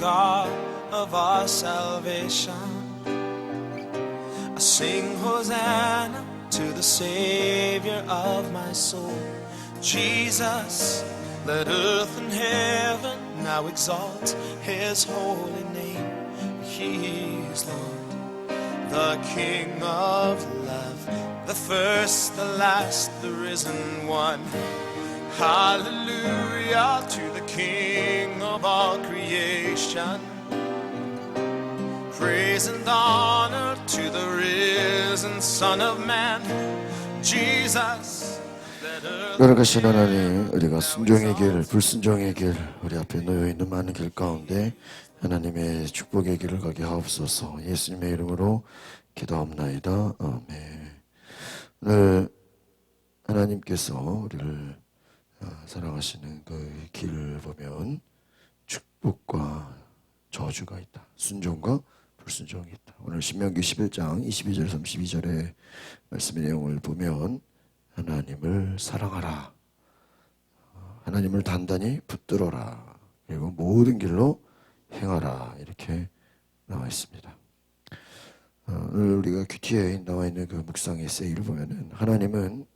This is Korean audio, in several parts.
God of our salvation. I sing Hosanna to the Savior of my soul. Jesus, let earth and heaven now exalt His holy name. He is Lord, the King of love, the first, the last, the risen one. Hallelujah to the King of all creation. Praise and honor to the risen Son of Man, Jesus. 거룩하신 하나님, 우리가 순종의 길, 불순종의 길, 우리 앞에 놓여있는 많은 길 가운데 하나님의 축복의 길을 가게 하옵소서. 예수님의 이름으로 기도합나이다. 아멘. 오늘 하나님께서 우리를 사랑하시는 그 길을 보면 축복과 저주가 있다. 순종과 불순종이 있다. 오늘 신명기 11장 22절 32절의 말씀의 내용을 보면 하나님을 사랑하라, 하나님을 단단히 붙들어라, 그리고 모든 길로 행하라, 이렇게 나와 있습니다. 오늘 우리가 큐티에 나와 있는 그 묵상의 에세이를 보면은 하나님은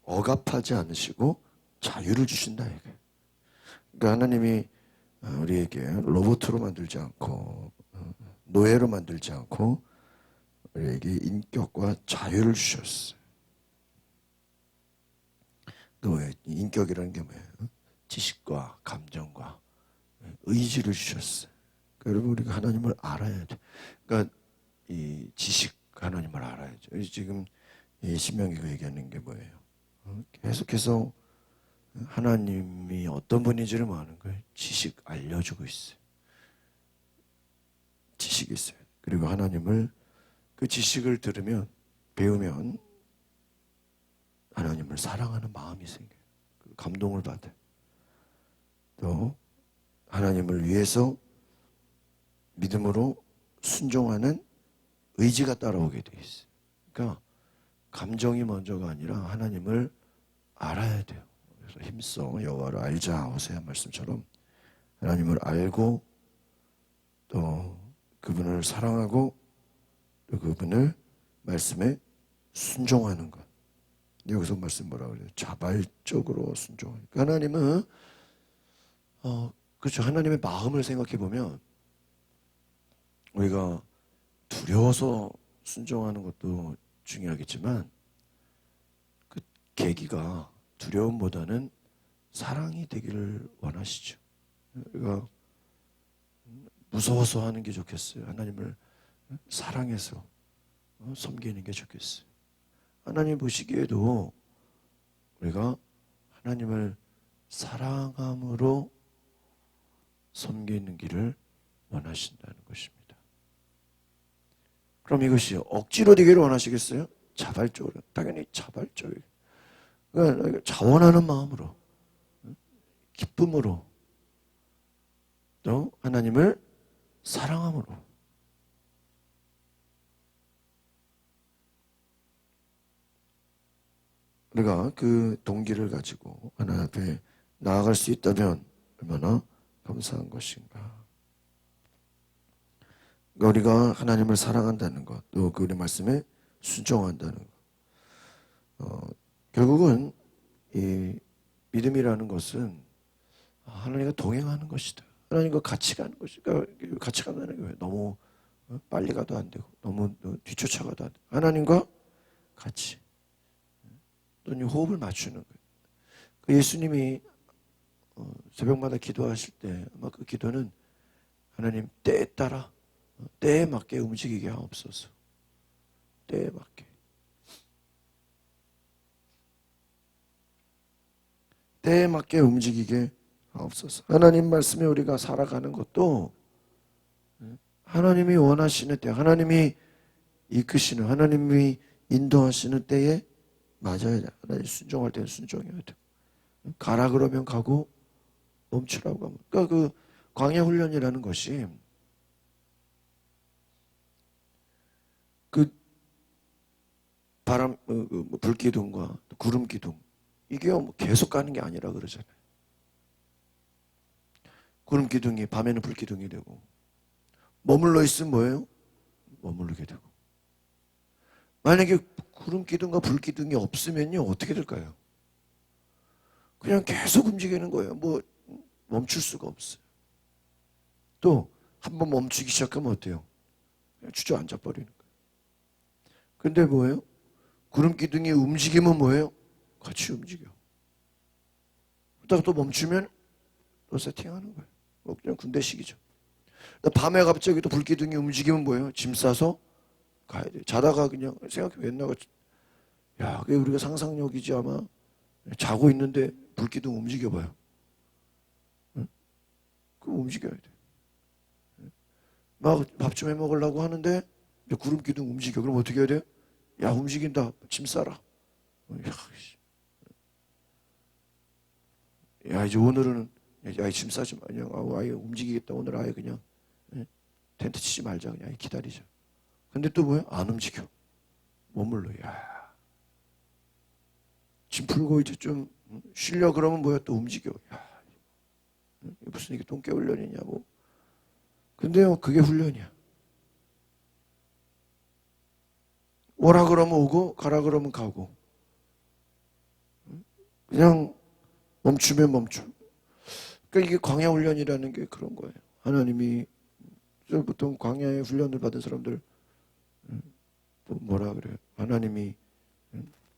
억압하지 않으시고 자유를 주신다 이게. 그러니까 하나님이 우리에게 로봇으로 만들지 않고 노예로 만들지 않고 우리에게 인격과 자유를 주셨어요. 노예, 인격이라는 게 뭐예요? 지식과 감정과 의지를 주셨어요. 그러니까 여러분, 우리가 하나님을 알아야 돼. 그러니까 이 지식, 하나님을 알아야죠. 지금 이 신명기가 얘기하는 게 뭐예요? 계속해서 하나님이 어떤 분인지를 아는 거예요. 지식 알려주고 있어요. 지식이 있어요. 그리고 하나님을, 그 지식을 들으면, 배우면 하나님을 사랑하는 마음이 생겨요. 감동을 받아요. 또 하나님을 위해서 믿음으로 순종하는 의지가 따라오게 돼 있어요. 그러니까 감정이 먼저가 아니라 하나님을 알아야 돼요. 그래서 힘써 여호와를 알자, 호세아 말씀처럼 하나님을 알고 또 그분을 사랑하고 또 그분을 말씀에 순종하는 것. 여기서 말씀 뭐라 그래요? 자발적으로 순종하니까. 하나님은 그렇죠. 하나님의 마음을 생각해 보면 우리가 두려워서 순종하는 것도 중요하겠지만 그 계기가 두려움보다는 사랑이 되기를 원하시죠. 우리가 무서워서 하는 게 좋겠어요? 하나님을 사랑해서 섬기는 게 좋겠어요? 하나님 보시기에도 우리가 하나님을 사랑함으로 섬기는 길을 원하신다는 것입니다. 그럼 이것이 억지로 되기를 원하시겠어요? 자발적으로. 당연히 자발적이에요. 그러니까 자원하는 마음으로, 기쁨으로, 또 하나님을 사랑함으로. 우리가 그 동기를 가지고 하나님 앞에 나아갈 수 있다면 얼마나 감사한 것인가. 그러니까 우리가 하나님을 사랑한다는 것, 또 그 우리 말씀에 순종한다는 것. 결국은 이 믿음이라는 것은 하나님과 동행하는 것이다. 하나님과 같이 가는 것이다. 그러니까 같이 간다는 게 너무 빨리 가도 안 되고 너무 뒤쫓아가도 안 되고 하나님과 같이 또는 호흡을 맞추는 거예요. 그 예수님이 새벽마다 기도하실 때 아마 그 기도는 하나님 때에 따라 때에 맞게 움직이게 하옵소서. 때에 맞게. 때에 맞게 움직이게 하옵소서. 하나님 말씀에 우리가 살아가는 것도 하나님이 원하시는 때, 하나님이 이끄시는, 하나님이 인도하시는 때에 맞아야 돼. 하나님 순종할 때는 순종해야 돼. 가라 그러면 가고 멈추라고 하면. 그러니까 그 광야 훈련이라는 것이 그 바람, 불기둥과 구름기둥 이게 계속 가는 게 아니라 그러잖아요. 구름 기둥이 밤에는 불 기둥이 되고, 머물러 있으면 뭐예요? 머무르게 되고. 만약에 구름 기둥과 불 기둥이 없으면요, 어떻게 될까요? 그냥 계속 움직이는 거예요. 뭐 멈출 수가 없어요. 또 한번 멈추기 시작하면 어때요? 그냥 주저앉아 버리는 거예요. 근데 뭐예요? 구름 기둥이 움직이면 뭐예요? 같이 움직여. 그러다가 또 멈추면 또 세팅하는 거예요. 뭐 그냥 군대식이죠. 밤에 갑자기 또 불기둥이 움직이면 뭐예요? 짐 싸서 가야 돼요. 자다가 그냥 생각해 옛날에, 야, 그게 우리가 상상력이지 아마. 자고 있는데 불기둥 움직여봐요. 응? 그럼 움직여야 돼. 막 밥 좀 해 먹으려고 하는데 구름 기둥 움직여. 그럼 어떻게 해야 돼요? 야, 움직인다. 짐 싸라. 야, 이제 오늘은 야, 짐 싸지 마. 그냥 아예 움직이겠다. 오늘 아예 그냥 텐트 치지 말자. 그냥 기다리자. 근데 또 뭐야? 안 움직여. 머물러. 야, 짐 풀고 이제 좀 쉬려 그러면 뭐야? 또 움직여. 야, 무슨 이게 똥개 훈련이냐고. 근데요, 그게 훈련이야. 오라 그러면 오고 가라 그러면 가고. 그냥 멈추면 멈춰. 그러니까 이게 광야 훈련이라는 게 그런 거예요. 하나님이 보통 광야의 훈련을 받은 사람들 뭐라 그래요? 하나님이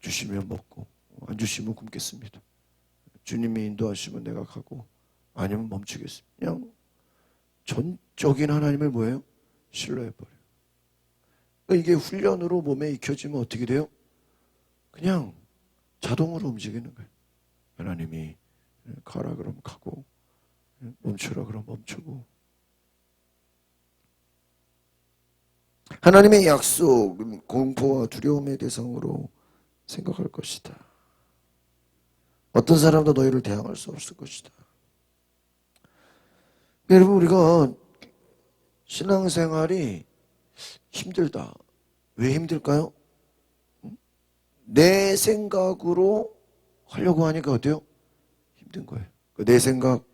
주시면 먹고 안 주시면 굶겠습니다. 주님이 인도하시면 내가 가고 아니면 멈추겠습니다. 그냥 전적인 하나님을 뭐예요? 신뢰해버려요. 그러니까 이게 훈련으로 몸에 익혀지면 어떻게 돼요? 그냥 자동으로 움직이는 거예요. 하나님이 가라 그러면 가고 멈추라 그러면 멈추고. 하나님의 약속은 공포와 두려움의 대상으로 생각할 것이다. 어떤 사람도 너희를 대항할 수 없을 것이다. 여러분, 우리가 신앙생활이 힘들다. 왜 힘들까요? 내 생각으로 하려고 하니까 어때요? 힘든 거예요. 내 생각,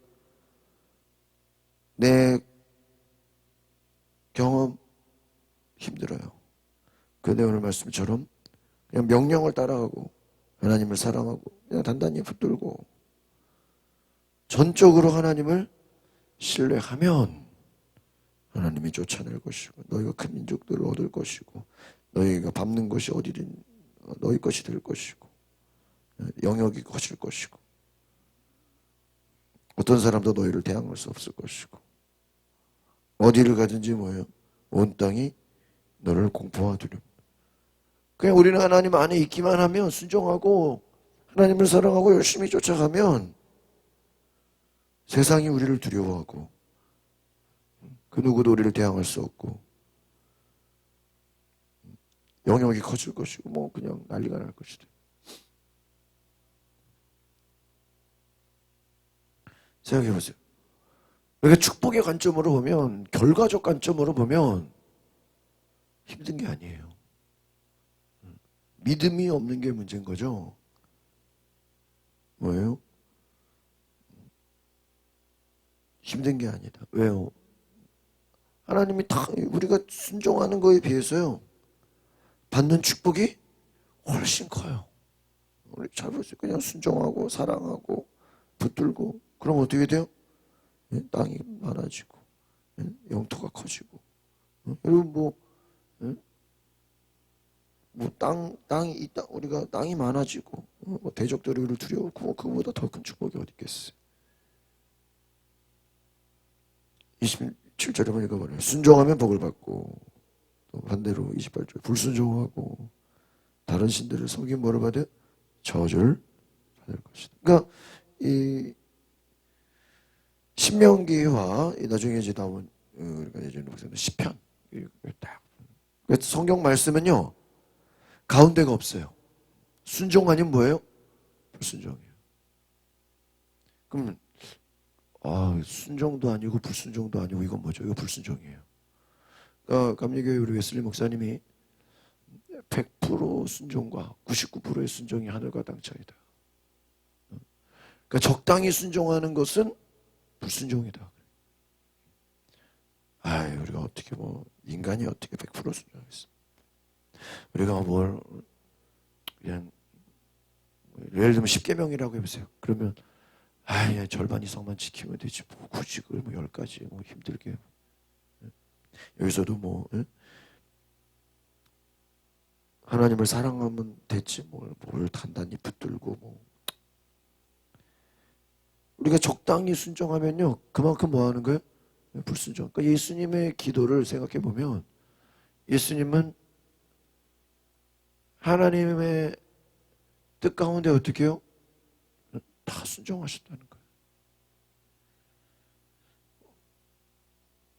내 경험 힘들어요. 그런데 오늘 말씀처럼 그냥 명령을 따라가고 하나님을 사랑하고 그냥 단단히 붙들고 전적으로 하나님을 신뢰하면 하나님이 쫓아낼 것이고 너희가 큰 민족들을 얻을 것이고 너희가 밟는 것이 어디든 너희 것이 될 것이고 영역이 커질 것이고 어떤 사람도 너희를 대항할 수 없을 것이고 어디를 가든지 뭐예요? 온 땅이 너를 공포와 두려움. 그냥 우리는 하나님 안에 있기만 하면 순종하고 하나님을 사랑하고 열심히 쫓아가면 세상이 우리를 두려워하고 그 누구도 우리를 대항할 수 없고 영역이 커질 것이고 뭐 그냥 난리가 날 것이다. 생각해 보세요. 그러니까 축복의 관점으로 보면 결과적 관점으로 보면 힘든 게 아니에요. 믿음이 없는 게 문제인 거죠. 뭐예요? 힘든 게 아니다. 왜요? 하나님이 다 우리가 순종하는 거에 비해서요 받는 축복이 훨씬 커요. 우리 잘 보세요. 그냥 순종하고 사랑하고 붙들고 그럼 어떻게 돼요? 땅이 많아지고 영토가 커지고 그리고 땅이 있다 우리가 땅이 많아지고 대적들이 우리를 두려워하고 그거보다 더 큰 축복이 어디 있겠어요? 27절에 보니까 뭐래요? 순종하면 복을 받고 또 반대로 28절 불순종하고 다른 신들을 섬기면 뭐를 받아요? 저주를 받을 것이다. 그러니까 이 신명기와 나중에 이제 나온 우리가 예전에 보면 시편 딱 성경 말씀은요 가운데가 없어요. 순종 아니면 뭐예요? 불순종이에요. 그러면 순종도 아니고 불순종도 아니고 이건 뭐죠? 이거 불순종이에요. 감리교회 우리 웨슬리 목사님이 100% 순종과 99%의 순종이 하늘과 땅 차이다. 그러니까 적당히 순종하는 것은 불순종이다. 우리가 어떻게 인간이 어떻게 100% 순종하겠어? 우리가 뭘 그냥 예를 들면 10계명이라고 해보세요. 그러면 그냥 절반 이상만 지키면 되지. 굳이 그걸 10가지 힘들게. 여기서도 하나님을 사랑하면 됐지. 뭘 단단히 붙들고 우리가 적당히 순종하면요. 그만큼 뭐 하는 거예요? 불순종. 그러니까 예수님의 기도를 생각해 보면 예수님은 하나님의 뜻 가운데 어떻게 해요? 다 순종하셨다는 거예요.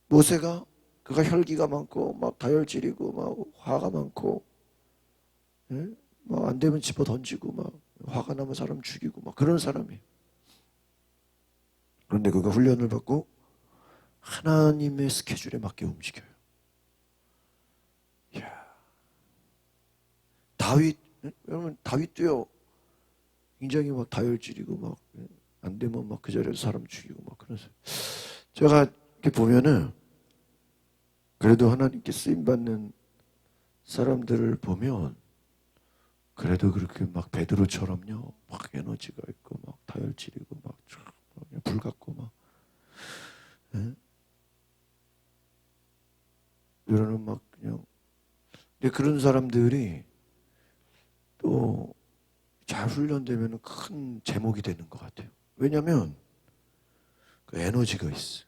모세가 그가 혈기가 많고 막 다혈질이고 막 화가 많고 막 안 되면 집어 던지고 막 화가 나면 사람 죽이고 막 그런 사람이에요. 그런데 그가 훈련을 받고 하나님의 스케줄에 맞게 움직여요. 이야. 다윗, 여러분 다윗도요. 굉장히 막 다혈질이고 막 안 되면 막 그 자리에서 사람 죽이고 막 그러세요. 제가 이렇게 보면은 그래도 하나님께 쓰임 받는 사람들을 보면 그래도 그렇게 막 베드로처럼요. 막 에너지가 있고 막 다혈질이고 막 불같고 막 이러는 막 그냥 근데 그런 사람들이 또 잘 훈련되면 큰 제목이 되는 것 같아요. 왜냐하면 그 에너지가 있어.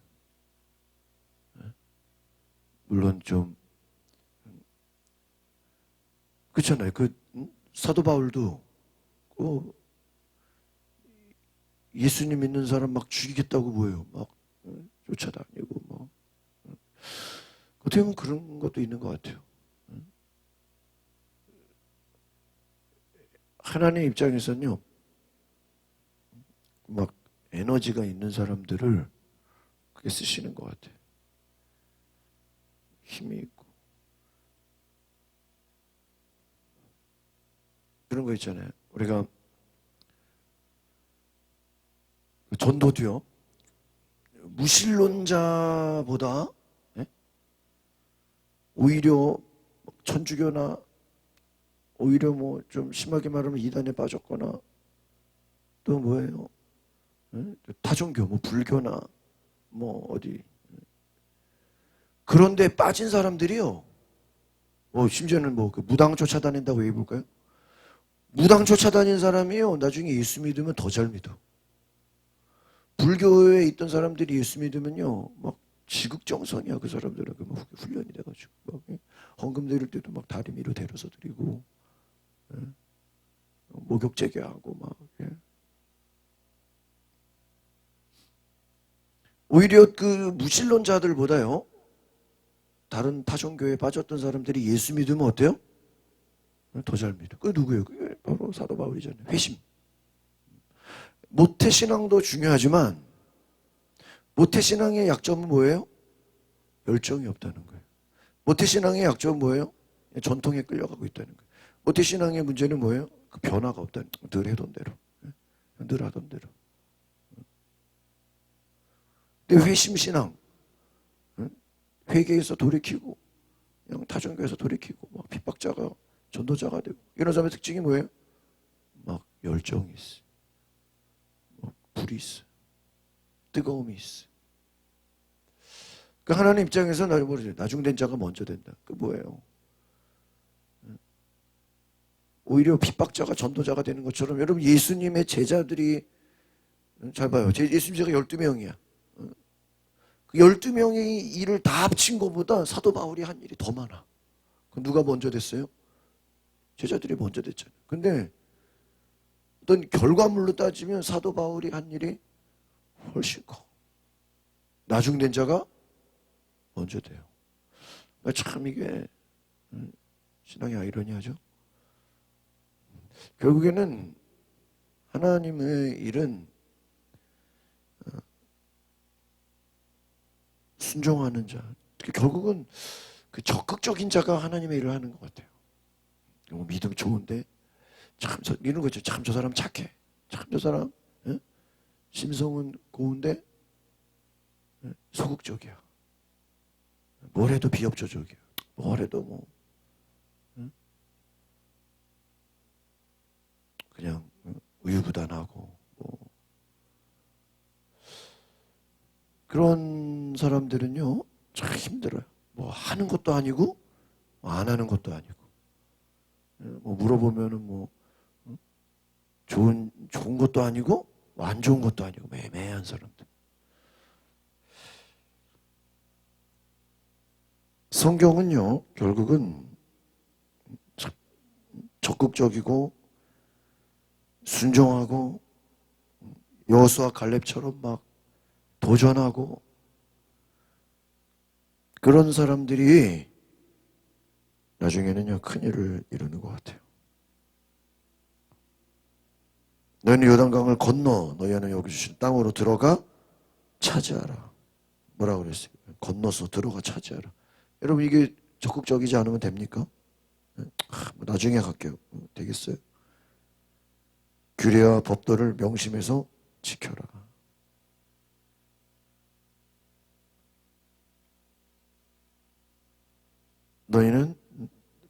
물론 좀 그렇잖아요. 사도 바울도 예수님 믿는 사람 막 죽이겠다고 뭐예요. 막 쫓아다니고 막 어떻게 보면 그런 것도 있는 것 같아요. 하나님 입장에서는요. 막 에너지가 있는 사람들을 그게 쓰시는 것 같아요. 힘이 있고 그런 거 있잖아요. 우리가 전도도요. 무신론자보다 오히려 천주교나 오히려 좀 심하게 말하면 이단에 빠졌거나 또 뭐예요? 타종교, 불교나 어디 그런데 빠진 사람들이요. 심지어는 그 무당 쫓아다닌다고 얘기해볼까요? 무당 쫓아다닌 사람이요. 나중에 예수 믿으면 더 잘 믿어. 불교에 있던 사람들이 예수 믿으면요. 막 지극정성이야. 그 사람들은 막 훈련이 돼가지고 막 헌금 드릴 때도 막 다리 위로 데려서 드리고 목욕제계하고 막 오히려 그 무신론자들보다요. 다른 타종교에 빠졌던 사람들이 예수 믿으면 어때요? 더 잘 믿어. 그게 누구예요? 그게 바로 사도 바울이잖아요. 회심. 모태신앙도 중요하지만 모태신앙의 약점은 뭐예요? 열정이 없다는 거예요. 모태신앙의 약점은 뭐예요? 전통에 끌려가고 있다는 거예요. 모태신앙의 문제는 뭐예요? 그 변화가 없다는 거예요. 늘 하던 대로. 늘 하던 대로. 근데 회심신앙 회개에서 돌이키고 그냥 타종교에서 돌이키고 막 핍박자가 전도자가 되고 이런 사람의 특징이 뭐예요? 막 열정이 있어. 불이 있어. 뜨거움이 있어. 그 하나님 입장에서 나중된 자가 먼저 된다. 그 뭐예요? 오히려 핍박자가 전도자가 되는 것처럼 여러분 예수님의 제자들이 잘 봐요. 예수님 제가 12명이야. 그 12명이 일을 다 합친 것보다 사도 바울이 한 일이 더 많아. 그럼 누가 먼저 됐어요? 제자들이 먼저 됐잖아요. 근데 어떤 결과물로 따지면 사도 바울이 한 일이 훨씬 커. 나중된 자가 먼저 돼요. 참 이게 신앙의 아이러니하죠. 결국에는 하나님의 일은 순종하는 자. 결국은 그 적극적인 자가 하나님의 일을 하는 것 같아요. 믿음 좋은데 참 이런 거죠. 참 저 사람 착해. 참 저 사람 심성은 고운데 소극적이야. 뭘 해도 비협조적이에요. 뭘 해도 뭐 그냥 우유부단하고 뭐 그런 사람들은요 참 힘들어요. 뭐 하는 것도 아니고 뭐 안 하는 것도 아니고 뭐 물어보면은 뭐 좋은 것도 아니고 뭐 안 좋은 것도 아니고 뭐 애매한 사람들. 성경은요 결국은 적극적이고 순종하고 여호수아 갈렙처럼 막 도전하고 그런 사람들이 나중에는요 큰일을 이루는 것 같아요. 너희는 요단강을 건너 너희는 여기 주신 땅으로 들어가 차지하라. 뭐라고 그랬어요? 건너서 들어가 차지하라. 여러분 이게 적극적이지 않으면 됩니까? 나중에 갈게요. 되겠어요? 규례와 법도를 명심해서 지켜라. 너희는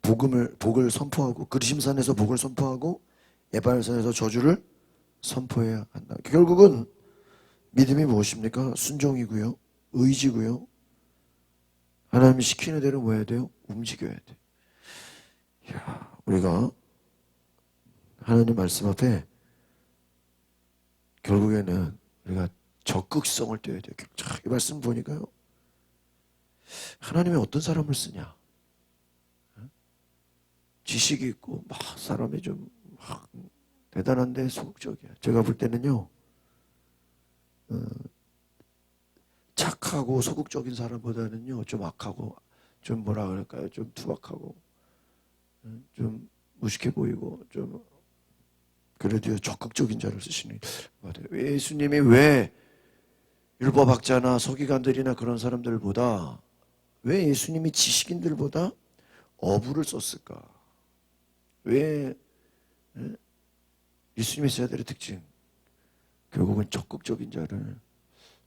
복을 선포하고 그리심산에서 복을 선포하고 에발산에서 저주를 선포해야 한다. 결국은 믿음이 무엇입니까? 순종이고요. 의지고요. 하나님이 시키는 대로 뭐 해야 돼요? 움직여야 돼. 이야, 우리가 하나님 말씀 앞에 결국에는 우리가 적극성을 떼어야 돼요. 이 말씀 보니까요. 하나님이 어떤 사람을 쓰냐? 지식이 있고 막 사람이 좀 막 대단한데 소극적이야. 제가 볼 때는요. 착하고 소극적인 사람보다는요. 좀 악하고 좀 뭐라 그럴까요? 좀 투박하고 좀 무식해 보이고 좀 그래도 적극적인 자를 쓰시는 것 같아요. 예수님이 왜 율법학자나 서기관들이나 그런 사람들보다 왜 예수님이 지식인들보다 어부를 썼을까? 왜 예수님의 제자들의 특징 결국은 적극적인 자를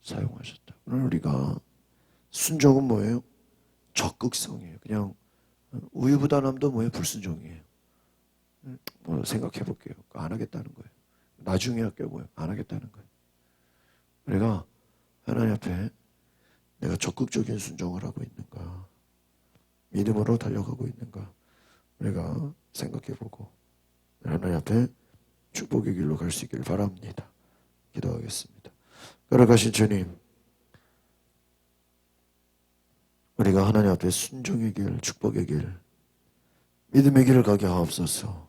사용하셨다. 오늘 우리가 순종은 뭐예요? 적극성이에요. 그냥 우유부단함도 뭐예요? 불순종이에요. 뭐 생각해 볼게요. 안 하겠다는 거예요. 나중에 할게요. 뭐예요? 안 하겠다는 거예요. 우리가 하나님 앞에 내가 적극적인 순종을 하고 있는가? 믿음으로 달려가고 있는가? 우리가 생각해 보고 하나님 앞에 축복의 길로 갈 수 있기를 바랍니다. 기도하겠습니다. 걸어가신 주님, 우리가 하나님 앞에 순종의 길, 축복의 길, 믿음의 길을 가게 하옵소서.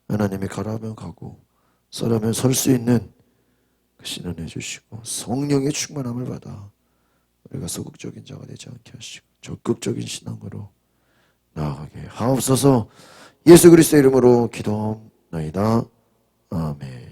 하나님이 가라면 가고 서라면 설 수 있는 그 신은 해주시고 성령의 충만함을 받아 우리가 소극적인 자가 되지 않게 하시고 적극적인 신앙으로 나아가게 하옵소서. 예수 그리스도의 이름으로 기도하옵나이다. 아멘.